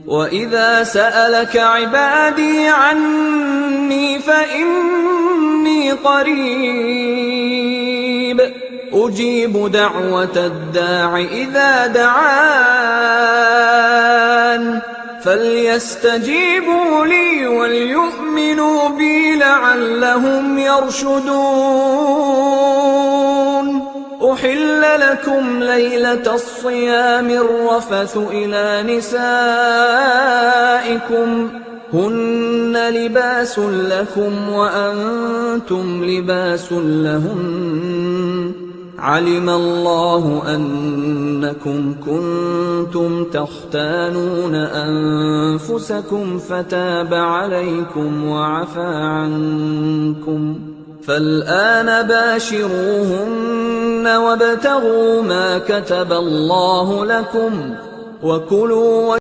وَإِذَا سَأَلَكَ عِبَادِي عَنِّي فَإِنِّي قَرِيبٌ أُجِيبُ دَعْوَةَ الدَّاعِ إِذَا دَعَانِ فَلْيَسْتَجِيبُوا لِي وَلْيُؤْمِنُوا بِي لَعَلَّهُمْ يَرْشُدُونَ أُحِلَّ لَكُمْ لَيْلَةَ الصِّيَامِ الرَّفَثُ إِلَىٰ نِسَائِكُمْ هُنَّ لِبَاسٌ لَّكُمْ وَأَنتُمْ لِبَاسٌ لَّهُنَّ عَلِمَ اللَّهُ أَنَّكُمْ كُنتُمْ تَخْتَانُونَ أَنفُسَكُمْ فَتَابَ عَلَيْكُمْ وَعَفَا عَنكُمْ فَالْآنَ بَاشِرُوهُنَّ وَابْتَغُوا مَا كَتَبَ اللَّهُ لَكُمْ وَكُلُوا